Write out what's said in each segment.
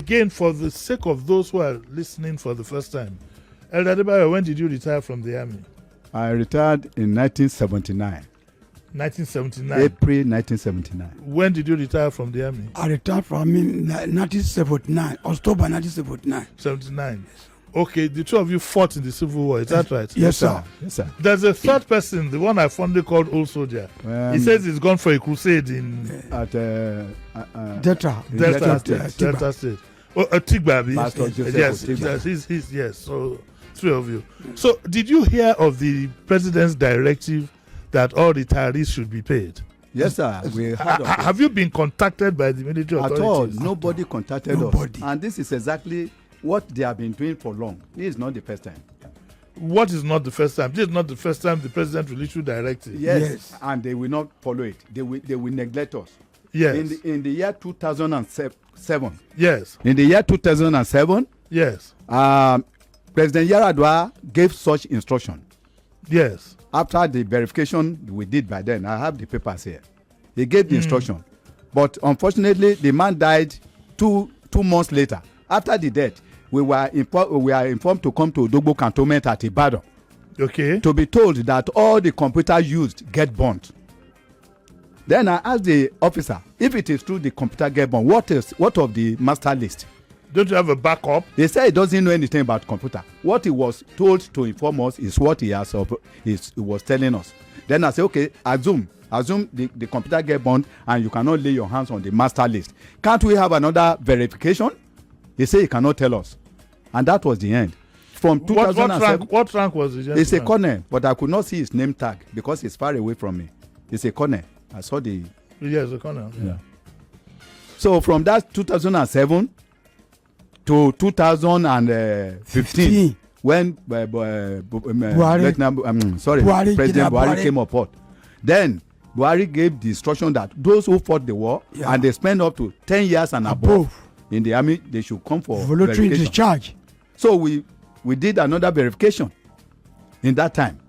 again, for the sake of those who are listening for the first time, Elder Adebayo, when did you retire from the army? I retired in 1979. 1979. April 1979. When did you retire from the army? I retired from 1979, October 1979. 79. Okay, the two of you fought in the Civil War, is that right? Yes, sir. Yes, sir. There's a third person, the one I fondly called Old Soldier. He says he's gone for a crusade at Delta State. Oh, Tigbabi. Pastor Joseph Yes, Otigba. yes. So, three of you. So, did you hear of the president's directive that all retirees should be paid? Yes, sir. We heard of it. Have you been contacted by the military At authorities? all. Nobody contacted us. And this is exactly what they have been doing for long. This is not the first time. What is not the first time? This is not the first time the president will issue directive. Yes. And they will not follow it. They will neglect us. Yes. In the year 2007. Yes. In the year 2007. Yes. President Yaradua gave such instruction. Yes. After the verification we did by then, I have the papers here. He gave the instruction. But unfortunately, the man died two months later. After the death, we were informed to come to Odogbo Cantonment at Ibadan. Okay. To be told that all the computers used get burnt. Then I asked the officer, if it is true the computer get burnt, what of the master list? Don't you have a backup? They say he doesn't know anything about computer. What he was told to inform us is what he was telling us. Then I say, okay, assume the computer get burnt and you cannot lay your hands on the master list. Can't we have another verification? He said he cannot tell us. And that was the end. From 2007. What rank was the gentleman? It's a colonel, but I could not see his name tag because it's far away from me. It's a colonel. I saw the... Yes, a colonel. Yeah. So from that 2007 to 2015, when President Buhari came up, then Buhari gave the instruction that those who fought the war and they spent up to 10 years and above in the army, they should come for voluntary discharge. So we did another verification in that time.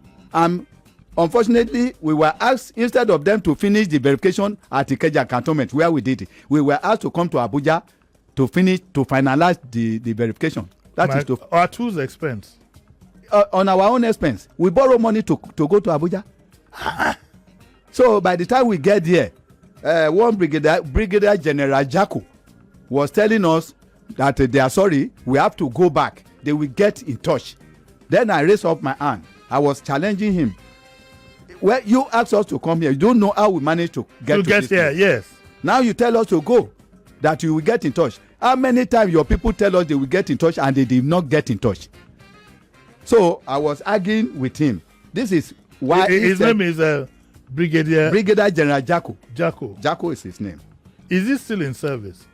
Unfortunately, we were asked, instead of them to finish the verification at Ikeja Cantonment, where we did it, we were asked to come to Abuja to finalize the verification. At whose expense? On our own expense. We borrow money to go to Abuja. So by the time we get there, one Brigadier General Jaco was telling us that they are sorry, we have to go back. They will get in touch. Then I raised up my hand. I was challenging him. Well, you asked us to come here. You don't know how we managed to get here. Yes. Now you tell us to go, that you will get in touch. How many times your people tell us they will get in touch and they did not get in touch? So I was arguing with him. This is why his name is Brigadier General Jaco. Jaco is his name. Is he still in service?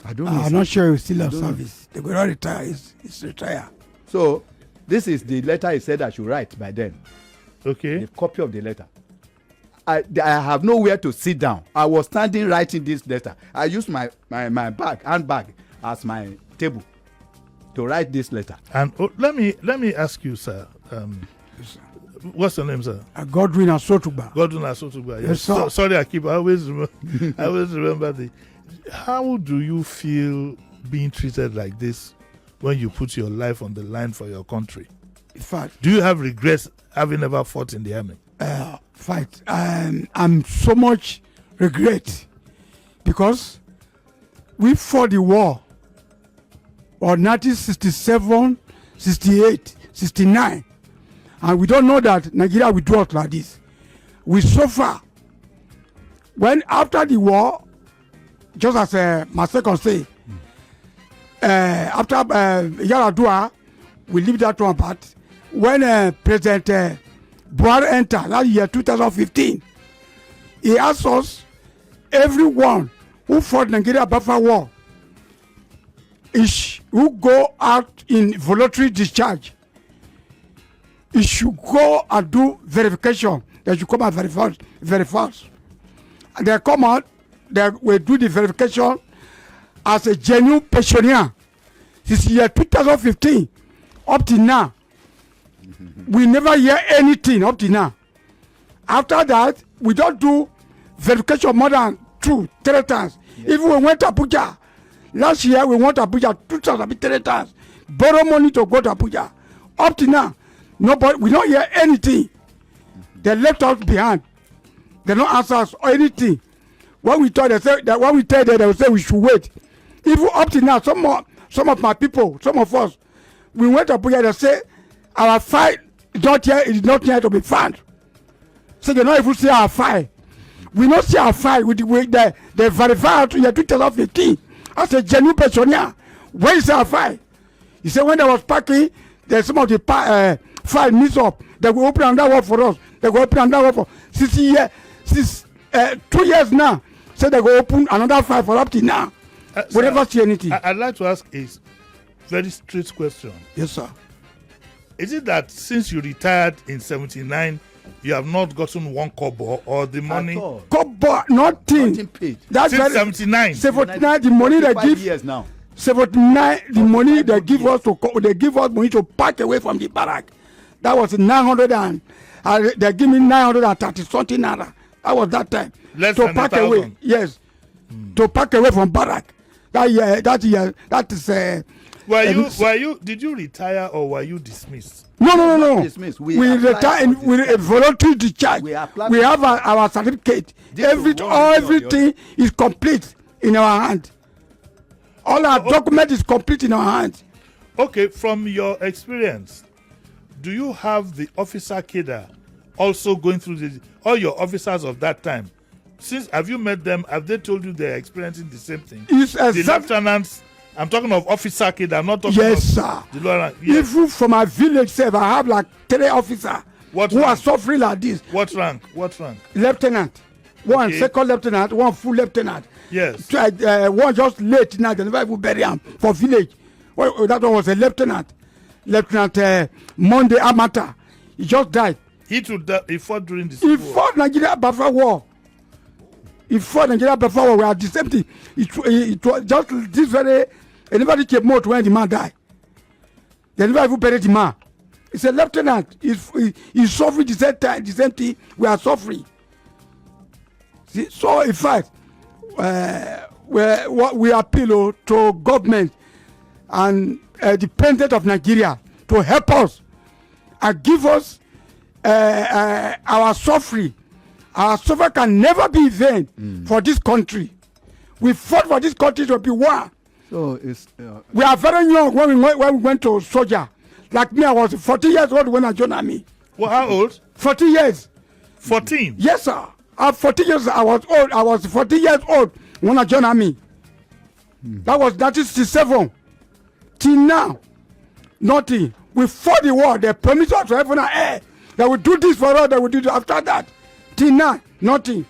I don't know. I'm not sure he's still in service. They will not retire. He's retired. So this is the letter he said I should write by then. Okay. The copy of the letter. I have nowhere to sit down. I was standing writing this letter. I used my handbag as my table to write this letter. And let me ask you, sir. What's your name, sir? Godwin Asotugba. Godwin Asotugba. Yes, sir. Sorry, I always remember the. How do you feel being treated like this when you put your life on the line for your country? In fact, do you have regrets having ever fought in the army? I'm so much regret because we fought the war on 1967, 68, 69, and we don't know that Nigeria will do it like this. We suffer when after the war, just as my second say, after Yaradua, we leave that one part. When President Buhari entered that year 2015, he asked us, everyone who fought Nigeria Biafra war, who go out in voluntary discharge, he should go and do verification. They should come out very fast. And they come out, they will do the verification as a genuine pensioner. Since year 2015 up to now, we never hear anything up to now. After that, we don't do verification more than 2-3 times. Yes. Even when we went to Abuja Last year we went to Abuja 2,003 times. Borrow money to go to Abuja. Up to now, nobody. We don't hear anything. They left us behind. They don't answer us or anything. When we told them, they will say we should wait. Even up to now, some of my people, some of us, we went to Abuja. They say our file is not here to be found. So they don't even see our file. We don't see our file with the way they verify to year 2015 as a genuine pensioner. Where is our file? He said when they was packing, there's some of the file mix up. They will open another one for us. They will open another one for 2 years now. So they will open another file for up to now. We never see anything. I'd like to ask a very straight question. Yes, sir. Is it that since you retired in 79, you have not gotten one kobo or the money? Kobo, nothing. Nothing paid. That's Since 79. 79, the money they give. Years now. 79, the money they give us they give us money to pack away from the barrack. That was 900 and they give me 930 something naira. That was that time. Less to than pack 1,000. away. Yes. To pack away from barrack. That is. Did you retire or were you dismissed? No. Dismissed. We retire with a voluntary discharge. We have our certificate. Everything is complete in our hand. All our document is complete in our hands. Okay, from your experience, do you have the officer cadre also going through all your officers of that time? Since have you met them? Have they told you they're experiencing the same thing? The lieutenants. I'm talking of officer cadre. I'm not talking of sir. The lower. Yes. Even from my village, sir, I have like 3 officers who are suffering like this. What rank? Lieutenant. One second lieutenant, one full lieutenant. Yes. One just late now. They never even bury him for village. Well, that one was a lieutenant. Lieutenant Monday Amata. He just died. He fought during the Civil War. He fought Nigeria Biafra War. We are the same thing. It was just this very. Anybody came out when the man died. They never even buried the man. It's a lieutenant. He's suffering the same thing we are suffering. See, so in fact, what we appeal to government and the president of Nigeria to help us and give us our suffering. Our suffering can never be in vain for this country. We fought for this country to be one. So it's we are very young when we went to soldier. Like me, I was 40 years old when I joined army. Well, how old? 40 years. 14? Yes, sir. At 40 years, I was old. I was 40 years old when I joined army. That is 1967. Till now, nothing. We fought the war. They promised us heaven and earth. They will do this for us. They will do this after that. Till now, nothing.